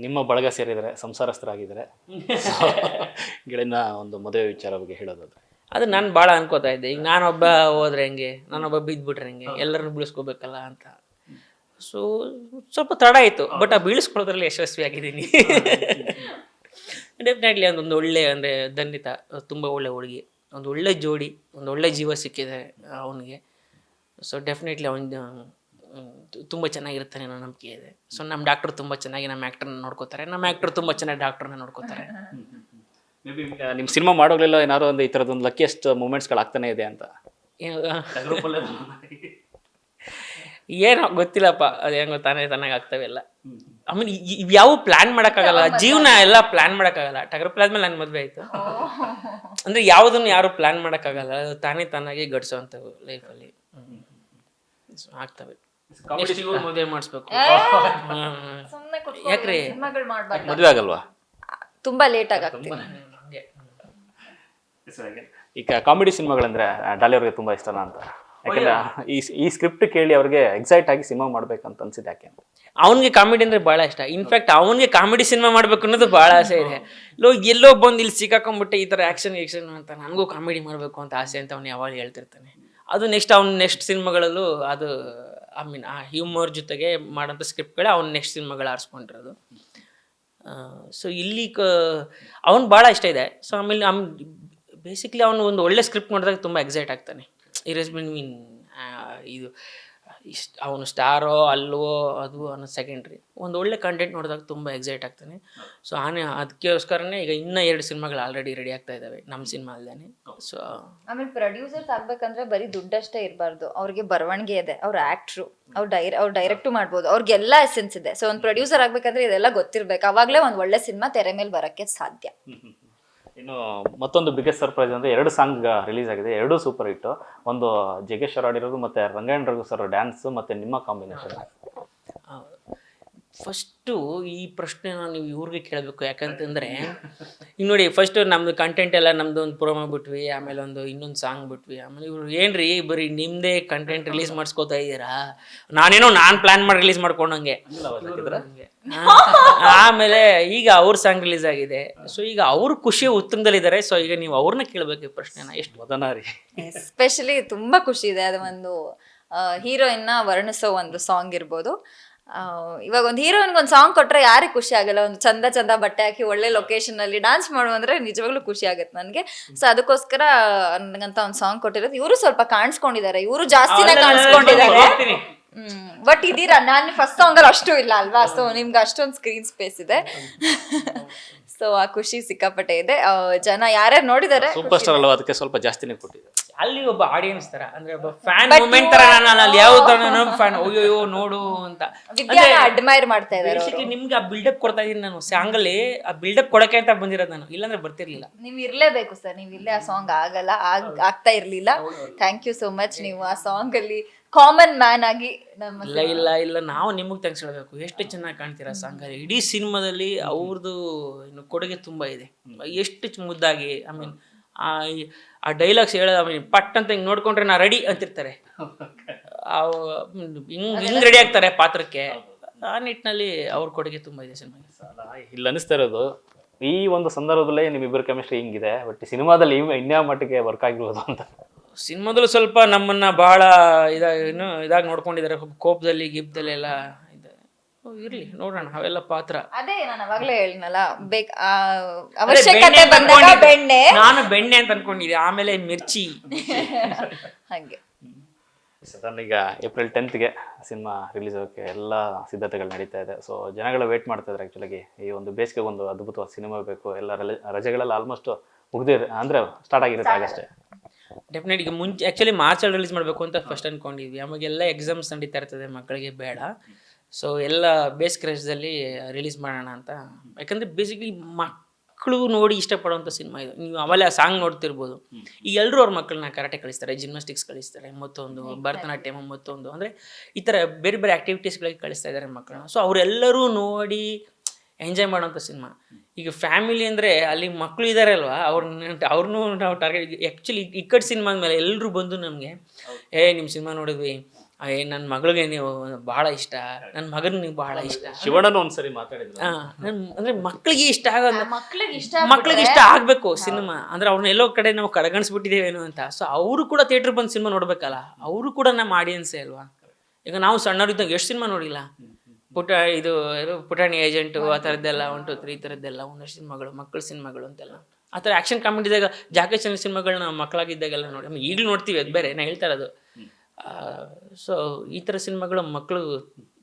ನಿಮ್ಮ ಬಳಗ ಸೇರಿದರೆ ಸಂಸಾರಸ್ಥರಾಗಿದ್ದಾರೆ. ಗೆಳೆಯನ ಒಂದು ಮದುವೆ ವಿಚಾರ ಬಗ್ಗೆ ಹೇಳೋದಾದ್ರೆ ಅದು ನಾನು ಭಾಳ ಅನ್ಕೋತಾ ಇದ್ದೆ. ಈಗ ನಾನೊಬ್ಬ ಹೋದ್ರೆ ಹೆಂಗೆ, ನಾನೊಬ್ಬ ಬಿದ್ದುಬಿಟ್ರೆ ಹೆಂಗೆ, ಎಲ್ಲರನ್ನು ಬೀಳಿಸ್ಕೋಬೇಕಲ್ಲ ಅಂತ. ಸೊ ಸ್ವಲ್ಪ ತಡ ಆಯಿತು, ಬಟ್ ಆ ಬೀಳಿಸ್ಕೊಳ್ಳೋದ್ರಲ್ಲಿ ಯಶಸ್ವಿ ಆಗಿದ್ದೀನಿ. ಡೆಫಿನೆಟ್ಲಿ ಅದೊಂದು ಒಳ್ಳೆ ಅಂದರೆ ದಂಡಿತ ತುಂಬ ಒಳ್ಳೆ ಹುಡುಗಿ, ಒಂದು ಒಳ್ಳೆ ಜೋಡಿ, ಒಂದು ಒಳ್ಳೆ ಜೀವ ಸಿಕ್ಕಿದೆ ಅವನಿಗೆ. ಸೊ ಡೆಫಿನೆಟ್ಲಿ ಅವನು ತುಂಬ ಚೆನ್ನಾಗಿರ್ತಾನೆ ಅನ್ನೋ ನಂಬಿಕೆ ಇದೆ. ಸೊ ನಮ್ಮ ಡಾಕ್ಟ್ರು ತುಂಬ ಚೆನ್ನಾಗಿ ನಮ್ಮ ಆ್ಯಕ್ಟ್ರನ್ನ ನೋಡ್ಕೋತಾರೆ, ನಮ್ಮ ಆ್ಯಕ್ಟ್ರು ತುಂಬ ಚೆನ್ನಾಗಿ ಡಾಕ್ಟ್ರನ್ನ ನೋಡ್ಕೋತಾರೆ. ಮೇ ಬಿ ನಿಮ್ಮ ಸಿನಿಮಾ ಮಾಡೋಗ್ಲೆಲ್ಲ ಏನಾದ್ರು ಒಂದು ಈ ಥರದೊಂದು ಲಕ್ಕಿಯೆಸ್ಟ್ ಮೂಮೆಂಟ್ಸ್ಗಳಾಗ್ತಾನೆ ಇದೆ ಅಂತ. ಏನೋ ಗೊತ್ತಿಲ್ಲಪ್ಪ, ಅದು ಹೆಂಗೋ ತಾನೇ ತನ್ನಾಗ ಆಗ್ತಾವೆಲ್ಲ. ಆಮೇಲೆ ಇವು ಯಾವ ಪ್ಲ್ಯಾನ್ ಮಾಡೋಕ್ಕಾಗಲ್ಲ, ಜೀವನ ಎಲ್ಲ ಪ್ಲ್ಯಾನ್ ಮಾಡೋಕ್ಕಾಗಲ್ಲ. ಟಗರ್ ಪ್ಲಾನ್ ಮೇಲೆ ನನ್ನ ಮದುವೆ ಆಯಿತು ಅಂದರೆ ಯಾವುದನ್ನು ಯಾರು ಪ್ಲ್ಯಾನ್ ಮಾಡೋಕ್ಕಾಗಲ್ಲ, ಅದು ತಾನೇ ತಾನಾಗಿ ಗಡ್ಸೋವಂಥವು ಲೈಫಲ್ಲಿ ಆಗ್ತವೆ. ಮದುವೆ ಮಾಡಿಸ್ಬೇಕು. ಯಾಕ್ರಿ ಮದುವೆ ಆಗಲ್ವಾ? ತುಂಬಾ ಲೇಟ್ ಆಗುತ್ತೆ. ಈಗ ಕಾಮಿಡಿ ಸಿನಿಮಾಗಳಂದ್ರೆ ಡಾಲಿ ಅವ್ರಿಗೆ ತುಂಬಾ ಇಷ್ಟನಾ ಅಂತ? ಯಾಕಂದ್ರೆ ಈ ಸ್ಕ್ರಿಪ್ಟ್ ಕೇಳಿ ಅವ್ರಿಗೆ ಎಕ್ಸೈಟ್ ಆಗಿ ಸಿನಿಮಾ ಮಾಡ್ಬೇಕಂತ ಅನ್ಸಿದ್ದು ಯಾಕೆ? ಅವನಿಗೆ ಕಾಮಿಡಿ ಅಂದ್ರೆ ಭಾಳ ಇಷ್ಟ. ಇನ್ಫ್ಯಾಕ್ಟ್ ಅವನಿಗೆ ಕಾಮಿಡಿ ಸಿನಿಮಾ ಮಾಡ್ಬೇಕು ಅನ್ನೋದು ಭಾಳ ಆಸೆ ಇದೆ. ಎಲ್ಲೋ ಬಂದು ಇಲ್ಲಿ ಸಿಕ್ಕಾಕೊಂಡ್ಬಿಟ್ಟೆ ಈ ಥರ ಆ್ಯಕ್ಷನ್ ಅಂತ ನನಗೂ ಕಾಮಿಡಿ ಮಾಡಬೇಕು ಅಂತ ಆಸೆ ಅಂತ ಅವ್ನು ಯಾವಾಗ ಹೇಳ್ತಿರ್ತಾನೆ. ಅದು ನೆಕ್ಸ್ಟ್ ಸಿನಿಮಾಗಳಲ್ಲೂ ಅದು ಐ ಮೀನ್ ಆ ಹ್ಯೂಮರ್ ಜೊತೆಗೆ ಮಾಡೋಂಥ ಸ್ಕ್ರಿಪ್ಟ್ಗಳೇ ಅವ್ನು ನೆಕ್ಸ್ಟ್ ಸಿನಿಮಾಗಳು ಆರಿಸ್ಕೊಂಡಿರೋದು. ಸೊ ಇಲ್ಲಿ ಅವ್ನು ಭಾಳ ಇಷ್ಟ ಇದೆ. ಸೊ ಆಮೇಲೆ ಬೇಸಿಕ್ಲಿ ಅವನು ಒಂದು ಒಳ್ಳೆ ಸ್ಕ್ರಿಪ್ಟ್ ನೋಡಿದಾಗ ತುಂಬ ಎಕ್ಸೈಟ್ ಆಗ್ತಾನೆ. ಮೀನ್ ಇದು ಅವನು ಸ್ಟಾರೋ ಅಲ್ವೋ ಅದು ಅನ್ನೋದು ಸೆಕೆಂಡ್ರಿ, ಒಂದು ಒಳ್ಳೆ ಕಂಟೆಂಟ್ ನೋಡಿದಾಗ ತುಂಬ ಎಕ್ಸೈಟ್ ಆಗ್ತಾನೆ. ಸೊ ಅದಕ್ಕೋಸ್ಕರನೇ ಈಗ ಇನ್ನೂ 2 ಸಿನಿಮಾಗಳು ಆಲ್ರೆಡಿ ರೆಡಿ ಆಗ್ತಾ ಇದ್ದಾವೆ ನಮ್ಮ ಸಿನಿಮಾ ಅಲ್ದೇನೆ. ಸೊ ಆಮೇಲೆ ಪ್ರೊಡ್ಯೂಸರ್ಸ್ ಆಗ್ಬೇಕಂದ್ರೆ ಬರೀ ದುಡ್ಡಷ್ಟೇ ಇರಬಾರ್ದು, ಅವ್ರಿಗೆ ಬರವಣಿಗೆ ಇದೆ, ಅವ್ರ ಆಕ್ಟ್ರು, ಅವ್ರು ಡೈರೆಕ್ಟು ಮಾಡ್ಬೋದು, ಅವ್ರಿಗೆಲ್ಲ ಎಸೆನ್ಸ್ ಇದೆ. ಸೊ ಒಂದು ಪ್ರೊಡ್ಯೂಸರ್ ಆಗ್ಬೇಕಂದ್ರೆ ಇದೆಲ್ಲ ಗೊತ್ತಿರ್ಬೇಕು, ಅವಾಗಲೇ ಒಂದು ಒಳ್ಳೆ ಸಿನಿಮಾ ತೆರೆ ಮೇಲೆ ಬರೋಕ್ಕೆ ಸಾಧ್ಯ. ಇನ್ನು ಮತ್ತೊಂದು ಬಿಗ್ಗೆಸ್ಟ್ ಸರ್ಪ್ರೈಸ್ ಅಂದರೆ 2 ಸಾಂಗ್ ರಿಲೀಸ್ ಆಗಿದೆ, 2 ಸೂಪರ್ ಹಿಟ್ಟು. ಒಂದು ಜಗ್ಗೇಶ್ ಸರ್ ಆಡಿರೋದು ಮತ್ತು ರಂಗಾಯಣ ರಘು ಸರ್ ಡ್ಯಾನ್ಸು ಮತ್ತು ನಿಮ್ಮ ಕಾಂಬಿನೇಷನ್. ಫಸ್ಟು ಈ ಪ್ರಶ್ನೆನ ನೀವು ಇವ್ರಿಗೆ ಕೇಳಬೇಕು. ಯಾಕಂತಂದರೆ ಈಗ ನೋಡಿ, ಫಸ್ಟು ನಮ್ಮದು ಕಂಟೆಂಟ್ ಎಲ್ಲ ನಮ್ಮದು ಒಂದು ಪ್ರೋಮೋ ಬಿಟ್ವಿ, ಆಮೇಲೆ ಇನ್ನೊಂದು ಸಾಂಗ್ ಬಿಟ್ವಿ. ಆಮೇಲೆ ಇವರು ಏನ್ರಿ ಬರೀ ನಿಮ್ಮದೇ ಕಂಟೆಂಟ್ ರಿಲೀಸ್ ಮಾಡಿಸ್ಕೋತಾ ಇದ್ದೀರಾ, ನಾನು ಪ್ಲ್ಯಾನ್ ಮಾಡಿ ರಿಲೀಸ್ ಮಾಡ್ಕೊಂಡಂಗೆ. ಆಮೇಲೆ ಈಗ ಅವ್ರ ಸಾಂಗ್ ರಿಲೀಸ್ ಆಗಿದೆ. ಸೊ ಈಗ ಅವ್ರ ಖುಷಿ ಉತ್ತುಂಗದಲ್ಲಿದ್ದಾರೆ. ಸೊ ಈಗ ನೀವು ಅವ್ರನ್ನ ಕೇಳಬೇಕು ಈ ಪ್ರಶ್ನೆನ. ಎಷ್ಟು ಮದನ ರೀ, ಎಸ್ಪೆಷಲಿ ತುಂಬಾ ಖುಷಿ ಇದೆ. ಅದು ಒಂದು ಹೀರೋಯಿನ್ನ ವರ್ಣಿಸೋ ಒಂದು ಸಾಂಗ್ ಇರ್ಬೋದು. ಇವಾಗ ಒಂದು ಹೀರೋಯಿನ್ಗೆ ಒಂದು ಸಾಂಗ್ ಕೊಟ್ರೆ ಯಾರಿಗೆ ಖುಷಿ ಆಗಲ್ಲ? ಒಂದು ಚಂದ ಬಟ್ಟೆ ಹಾಕಿ ಒಳ್ಳೆ ಲೊಕೇಶನ್ ಅಲ್ಲಿ ಡ್ಯಾನ್ಸ್ ಮಾಡುವ ಅಂದ್ರೆ ನಿಜವಾಗ್ಲೂ ಖುಷಿ ಆಗುತ್ತೆ ನನಗೆ. ಸೊ ಅದಕ್ಕೋಸ್ಕರ ನನಗಂತ ಒಂದು ಸಾಂಗ್ ಕೊಟ್ಟಿರೋದು. ಇವರು ಸ್ವಲ್ಪ ಕಾಣಿಸ್ಕೊಂಡಿದ್ದಾರೆ, ಇವರು ಜಾಸ್ತಿನೇ ಕಾಣಿಸ್ಕೊಂಡಿದ್ದಾರೆ. ಬಟ್ ಇದೀರಾ, ನಾನು ಫಸ್ಟ್ ಸಾಂಗ್ ಅಲ್ಲಿ ಅಷ್ಟು ಇಲ್ಲ ಅಲ್ವಾ? ಸೊ ನಿಮ್ಗೆ ಅಷ್ಟೊಂದು ಸ್ಕ್ರೀನ್ ಸ್ಪೇಸ್ ಇದೆ. ಸೊ ಆ ಖುಷಿ ಸಿಕ್ಕಾಪಟ್ಟೆ ಇದೆ. ಜನ ಯಾರ್ಯಾರು ನೋಡಿದ್ದಾರೆ, ಸೂಪರ್ ಸ್ಟಾರ್ ಅಲ್ವಾ, ಅದಕ್ಕೆ ಸ್ವಲ್ಪ ಜಾಸ್ತಿನೇ ಕೊಟ್ಟಿದ್ದಾರೆ. ಅಲ್ಲಿ ಒಬ್ಬ ಆಡಿಯನ್ಸ್ ತರ ಅಂದ್ರೆ ಒಬ್ಬ ಫ್ಯಾನ್ ಮೂಮೆಂಟ್ ತರ, ನಾನು ಅಲ್ಲಿ ಯಾವ ತರ ಫ್ಯಾನ್, ಅಯ್ಯೋ ನೋಡು ಅಂತ ಅಡ್ಮೈರ್ ಮಾಡ್ತಾ ಇದ್ದಾರೆ. ನಿಮ್ಗೆ ಆ ಬಿಲ್ಡಪ್ ಕೊಡ್ತಾ ಇದೀನಿ ನಾನು ಸಾಂಗ್ ಅಲ್ಲಿ. ಆ ಬಿಲ್ಡಪ್ ಕೊಡಕ್ಕೆ ಅಂತ ಬಂದಿರೋದು ನಾನು, ಇಲ್ಲಾಂದ್ರೆ ಬರ್ತಿರ್ಲಿಲ್ಲ. ನೀವು ಇರ್ಲೇಬೇಕು ಸರ್, ನೀವು ಇಲ್ಲೇ ಆ ಸಾಂಗ್ ಆಗಲ್ಲ, ಆಗ್ತಾ ಇರ್ಲಿಲ್ಲ. Thank you so much. ನೀವು ಆ ಸಾಂಗ್ ಅಲ್ಲಿ ಕಾಮನ್ ಮ್ಯಾನ್ ಆಗಿ ಇಲ್ಲ ನಾವು ನಿಮಗೆ ಥ್ಯಾಂಕ್ಸ್ ಹೇಳಬೇಕು. ಎಷ್ಟು ಚೆನ್ನಾಗಿ ಕಾಣ್ತೀರಾ ಸಾಂಗ್ ಅಲ್ಲಿ. ಇಡೀ ಸಿನಿಮಾದಲ್ಲಿ ಅವ್ರದ್ದು ಕೊಡುಗೆ ತುಂಬ ಇದೆ. ಎಷ್ಟು ಮುದ್ದಾಗಿ, ಐ ಮೀನ್ ಆ ಡೈಲಾಗ್ಸ್ ಹೇಳೋದು, ಐ ಮೀನ್ ಪಟ್ ಅಂತ ಹಿಂಗೆ ನೋಡ್ಕೊಂಡ್ರೆ ನಾ ರೆಡಿ ಅಂತಿರ್ತಾರೆ, ಹಿಂಗ್ ರೆಡಿ ಆಗ್ತಾರೆ ಪಾತ್ರಕ್ಕೆ. ಆ ನಿಟ್ಟಿನಲ್ಲಿ ಅವ್ರ ಕೊಡುಗೆ ತುಂಬ ಇದೆ ಸಿನಿಮಾಗೆ. ಇಲ್ಲಿ ಅನಿಸ್ತಾ ಇರೋದು, ಈ ಒಂದು ಸಂದರ್ಭದಲ್ಲೇ ನಿಮ್ಮಿಬ್ಬರ ಕೆಮಿಸ್ಟ್ರಿ ಹಿಂಗಿದೆ, ಬಟ್ ಸಿನಿಮಾದಲ್ಲಿ ಇನ್ಯಾವ ಮಟ್ಟಿಗೆ ವರ್ಕ್ ಆಗಿರ್ಬೋದು ಅಂತ. ಸಿನಿಮಾದಲ್ಲೂ ಸ್ವಲ್ಪ ನಮ್ಮನ್ನ ಬಹಳ ಇದಾಗಿ ನೋಡ್ಕೊಂಡಿದ್ದಾರೆ. ಕೋಪದಲ್ಲಿ ಗಿಬ್ದಲ್ಲಿ ಎಲ್ಲ ಇದೆ. ಇರ್ಲಿ ನೋಡೋಣ, ಅವೆಲ್ಲ ಪಾತ್ರ. ಅದೇ ನಾನು ಅವಾಗಲೇ ಹೇಳಿನಲ್ಲ, ಅವಶ್ಯಕತೆ ಬಂದಾಗ ಬೆಣ್ಣೆ, ನಾನು ಬೆಣ್ಣೆ ಅಂತ ಅನ್ಕೊಂಡಿದ್ದೆ, ಆಮೇಲೆ ಮಿರ್ಚಿ. ಹಾಗೆ ಈಗ ಏಪ್ರಿಲ್ 10ಗೆ ಸಿನಿಮಾ ರಿಲೀಸ್ ಆಗೋಕ್ಕೆ ಎಲ್ಲ ಸಿದ್ಧತೆಗಳು ನಡೀತಾ ಇದೆ. ಸೊ ಜನಗಳು ವೇಟ್ ಮಾಡ್ತಾ ಇದ್ದಾರೆ. ಆ್ಯಕ್ಚುಲಾಗಿ ಈ ಒಂದು ಬೇಸಿಗೆ ಒಂದು ಅದ್ಭುತವಾದ ಸಿನಿಮಾ ಬೇಕು. ಎಲ್ಲ ರಜೆಗಳೆಲ್ಲ ಆಲ್ಮೋಸ್ಟ್ ಮುಗ್ದಿದೆ, ಅಂದರೆ ಸ್ಟಾರ್ಟ್ ಆಗಿರುತ್ತೆ ಆಗಷ್ಟೇ. ಡೆಫಿನೆಟ್ ಈಗ ಮುಂಚೆ ಆ್ಯಕ್ಚುಲಿ ಮಾರ್ಚಲ್ಲಿ ರಿಲೀಸ್ ಮಾಡಬೇಕು ಅಂತ ಫಸ್ಟ್ ಅಂದ್ಕೊಂಡಿದ್ವಿ. ಆಮೇಲೆಲ್ಲ ಎಕ್ಸಾಮ್ಸ್ ನಡೀತಾ ಇರ್ತದೆ, ಮಕ್ಕಳಿಗೆ ಬೇಡ. ಸೊ ಎಲ್ಲ ಬೇಸಿಗೆ ರಜದಲ್ಲಿ ರಿಲೀಸ್ ಮಾಡೋಣ ಅಂತ. ಯಾಕಂದರೆ ಬೇಸಿಕಲಿ ಮಕ್ಕಳು ನೋಡಿ ಇಷ್ಟಪಡುವಂಥ ಸಿನಿಮಾ ಇದು. ನೀವು ಆಮೇಲೆ ಆ ಸಾಂಗ್ ನೋಡ್ತಿರ್ಬೋದು. ಈಗ ಎಲ್ಲರೂ ಅವ್ರ ಮಕ್ಕಳನ್ನ ಕರಾಟೆ ಕಳಿಸ್ತಾರೆ, ಜಿಮ್ನಾಸ್ಟಿಕ್ಸ್ ಕಳಿಸ್ತಾರೆ, ಮತ್ತೊಂದು ಭರತನಾಟ್ಯಮ, ಮತ್ತೊಂದು ಅಂದರೆ ಈ ಥರ ಬೇರೆ ಬೇರೆ ಆ್ಯಕ್ಟಿವಿಟೀಸ್ಗಳಿಗೆ ಕಳಿಸ್ತಾ ಇದ್ದಾರೆ ಮಕ್ಕಳನ್ನ. ಸೊ ಅವರೆಲ್ಲರೂ ನೋಡಿ ಎಂಜಾಯ್ ಮಾಡೋಂಥ ಸಿನಿಮಾ. ಈಗ ಫ್ಯಾಮಿಲಿ ಅಂದರೆ ಅಲ್ಲಿ ಮಕ್ಕಳು ಇದ್ದಾರೆ ಅಲ್ವಾ, ಅವ್ರನ್ನೂ ನಾವು ಟಾರ್ಗೆಟ್. ಆ್ಯಕ್ಚುಲಿ ಈ ಕಡೆ ಸಿನಿಮಾ ಮೇಲೆ ಎಲ್ಲರೂ ಬಂದು ನಮಗೆ ನಿಮ್ಮ ಸಿನಿಮಾ ನೋಡಿದ್ವಿ, ನನ್ನ ಮಗಳಿಗೆ ನೀವು ಬಹಳ ಇಷ್ಟ, ನನ್ನ ಮಗನ ನೀವು ಬಹಳ ಇಷ್ಟ. ಶಿವಣ್ಣನು ಒಂದ್ಸರಿ ಮಾತಾಡಿದ್ರು. ಅಂದ್ರೆ ಮಕ್ಳಿಗೆ ಇಷ್ಟ ಆಗೋದು, ಮಕ್ಳಿಗೆ ಇಷ್ಟ ಮಕ್ಳಿಗೆ ಇಷ್ಟ ಆಗ್ಬೇಕು ಸಿನಿಮಾ. ಅಂದ್ರೆ ಅವ್ರನ್ನ ಎಲ್ಲೋ ಕಡೆ ನಾವು ಕಡೆಗಣಿಸ್ಬಿಟ್ಟಿದ್ದೇವೇನೋ ಅಂತ. ಸೊ ಅವರು ಕೂಡ ಥಿಯೇಟ್ರ್ ಬಂದು ಸಿನಿಮಾ ನೋಡ್ಬೇಕಲ್ಲ, ಅವರು ಕೂಡ ನಮ್ಮ ಆಡಿಯನ್ಸೇ ಅಲ್ವಾ. ಈಗ ನಾವು ಸಣ್ಣವರಿದ್ದಾಗ ಎಷ್ಟು ಸಿನಿಮಾ ನೋಡಿಲ್ಲ, ಪುಟಾಣಿ ಏಜೆಂಟು ಆ ಥರದ್ದೆಲ್ಲ 1, 2, 3 ಈ ಥರದ್ದೆಲ್ಲ ಒಂದಷ್ಟು ಸಿನಿಮಾಗಳು, ಮಕ್ಕಳ ಸಿನಿಮಾಗಳು ಅಂತೆಲ್ಲ. ಆ ಥರ ಆ್ಯಕ್ಷನ್ ಕಾಮಿಡಿದಾಗ ಜಾಕಿ ಚಾನ್ ಸಿನಿಮಾಗಳನ್ನ ಮಕ್ಕಳಾಗಿದ್ದಾಗೆಲ್ಲ ನೋಡಿ, ಈಗಲೂ ನೋಡ್ತೀವಿ, ಅದು ಬೇರೆ ನಾ ಹೇಳ್ತಾ ಇರೋದು. ಸೊ ಈ ಥರ ಸಿನಿಮಾಗಳು ಮಕ್ಕಳು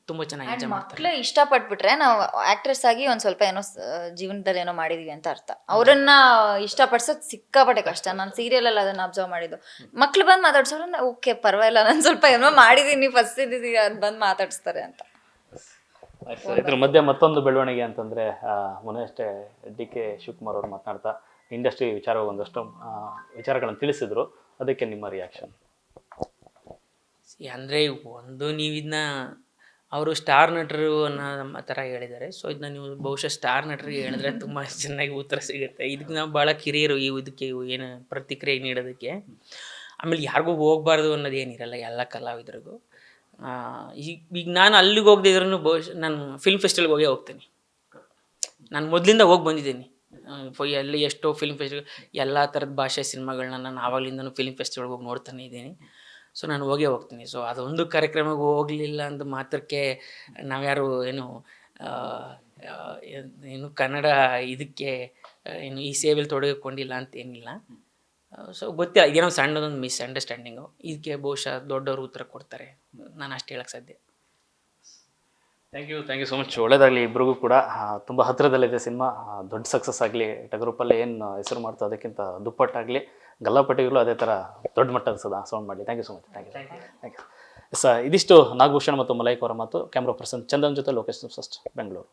ತುಂಬ ಚೆನ್ನಾಗಿ ಎಂಜಾಯ್ ಮಾಡ್ತಾರೆ. ಮಕ್ಳು ಇಷ್ಟಪಟ್ಬಿಟ್ರೆ ನಾವು ಆಕ್ಟ್ರೆಸ್ ಆಗಿ ಒಂದ್ ಸ್ವಲ್ಪ ಏನೋ ಜೀವನದಲ್ಲಿ ಏನೋ ಮಾಡಿದೀವಿ ಅಂತ ಅರ್ಥ. ಅವ್ರನ್ನ ಇಷ್ಟಪಡ್ಸೋದ್ ಸಿಕ್ಕಾಪಟ್ಟೆ ಕಷ್ಟ. ನಾನು ಸೀರಿಯಲ್ ಅಲ್ಲಿ ಅದನ್ನ ಅಬ್ಸರ್ವ್ ಮಾಡಿದ್ದು. ಮಕ್ಳು ಬಂದು ಮಾತಾಡ್ಸೋರು ಓಕೆ ಪರವಾಗಿಲ್ಲ, ನಾನು ಸ್ವಲ್ಪ ಏನೋ ಮಾಡಿದೀನಿ ಫಸ್ಟ್ ಇದ್ದೀವಿ ಅದು ಬಂದು ಮಾತಾಡಿಸ್ತಾರೆ ಅಂತ. ಇದ್ರ ಮಧ್ಯೆ ಮತ್ತೊಂದು ಬೆಳವಣಿಗೆ ಅಂತಂದ್ರೆ ಮೊನ್ನೆ ಅಷ್ಟೇ DK ಶಿವಕುಮಾರ್ ಅವರು ಮಾತನಾಡ್ತಾ ಇಂಡಸ್ಟ್ರಿ ವಿಚಾರವಾಗಿ ಒಂದಷ್ಟು ವಿಚಾರಗಳನ್ನು ತಿಳಿಸಿದ್ರು. ಅದಕ್ಕೆ ನಿಮ್ಮ ರಿಯಾಕ್ಷನ್? ಅಂದರೆ ಒಂದು ನೀವಿದನ್ನ ಅವರು ಸ್ಟಾರ್ ನಟರು ಅನ್ನೋ ಥರ ಹೇಳಿದ್ದಾರೆ. ಸೊ ಇದನ್ನ ನೀವು ಬಹುಶಃ ಸ್ಟಾರ್ ನಟರಿಗೆ ಹೇಳಿದ್ರೆ ತುಂಬ ಚೆನ್ನಾಗಿ ಉತ್ತರ ಸಿಗುತ್ತೆ. ಇದಕ್ಕೆ ನಾವು ಭಾಳ ಕಿರಿಯರು ಇದಕ್ಕೆ ಏನು ಪ್ರತಿಕ್ರಿಯೆ ನೀಡೋದಕ್ಕೆ. ಆಮೇಲೆ ಯಾರಿಗೂ ಹೋಗ್ಬಾರ್ದು ಅನ್ನೋದು ಏನಿರಲ್ಲ, ಎಲ್ಲ ಕಲಾವಿದರಿಗೂ. ಈಗ ನಾನು ಅಲ್ಲಿಗೆ ಹೋಗದೆ ಇದ್ರೂ ಬಹುಶಃ ನಾನು ಫಿಲ್ಮ್ ಫೆಸ್ಟಿವಲ್ಗೆ ಹೋಗ್ತೀನಿ. ನಾನು ಮೊದಲಿಂದ ಹೋಗಿ ಬಂದಿದ್ದೀನಿ. ಅಲ್ಲಿ ಎಷ್ಟೋ ಫಿಲ್ಮ್ ಫೆಸ್ಟಿವಲ್ ಎಲ್ಲ ಥರದ ಭಾಷೆ ಸಿನಿಮಾಗಳನ್ನ ನಾನು ಆವಾಗಲಿಂದನೂ ಫಿಲ್ಮ್ ಫೆಸ್ಟಿವಲ್ಗೆ ಹೋಗಿ ನೋಡ್ತಾನೆ ಇದ್ದೀನಿ. ಸೊ ನಾನು ಹೋಗ್ತೀನಿ. ಸೊ ಅದೊಂದು ಕಾರ್ಯಕ್ರಮಕ್ಕೆ ಹೋಗಲಿಲ್ಲ ಅಂದ ಮಾತ್ರಕ್ಕೆ ನಾವ್ಯಾರು ಏನು ಕನ್ನಡ ಇದಕ್ಕೆ ಏನು ಈ ಸೇವೆಯಲ್ಲಿ ತೊಡಗಿಕೊಂಡಿಲ್ಲ ಅಂತ ಏನಿಲ್ಲ. ಸೊ ಗೊತ್ತಿಲ್ಲ, ಇದೇನೋ ಸಣ್ಣದೊಂದು ಮಿಸ್ಅಂಡರ್ಸ್ಟ್ಯಾಂಡಿಂಗು. ಇದಕ್ಕೆ ಬಹುಶಃ ದೊಡ್ಡವರು ಉತ್ತರ ಕೊಡ್ತಾರೆ, ನಾನು ಅಷ್ಟು ಹೇಳಕ್ಕೆ ಸಾಧ್ಯ. Thank you so much. ಒಳ್ಳೇದಾಗಲಿ ಇಬ್ರಿಗೂ ಕೂಡ. ತುಂಬ ಹತ್ತಿರದಲ್ಲಿದೆ ಸಿನಿಮಾ, ದೊಡ್ಡ ಸಕ್ಸಸ್ ಆಗಲಿ. ಟಗರೂಪಲ್ಲಿ ಏನು ಹೆಸರು ಮಾಡ್ತೋ ಅದಕ್ಕಿಂತ ದುಪ್ಪಟ್ಟಾಗಲಿ. ಗಲ್ಲಾಪಟ್ಟಿಗಳು ಅದೇ ಥರ ದೊಡ್ಡ ಮಟ್ಟದ ಸೌಂಡ್ ಮಾಡಲಿ. Thank you so much. Thank you. ಇದಿಷ್ಟು ನಾಗಭೂಷಣ್ ಮತ್ತು ಮಲೈಕ್ ಅವರ ಮಾತು. ಕ್ಯಾಮ್ರಾ ಪರ್ಸನ್ ಚಂದನ್ ಜೊತೆ ಲೋಕೇಶ್ ಫಸ್ಟ್, ಬೆಂಗಳೂರು.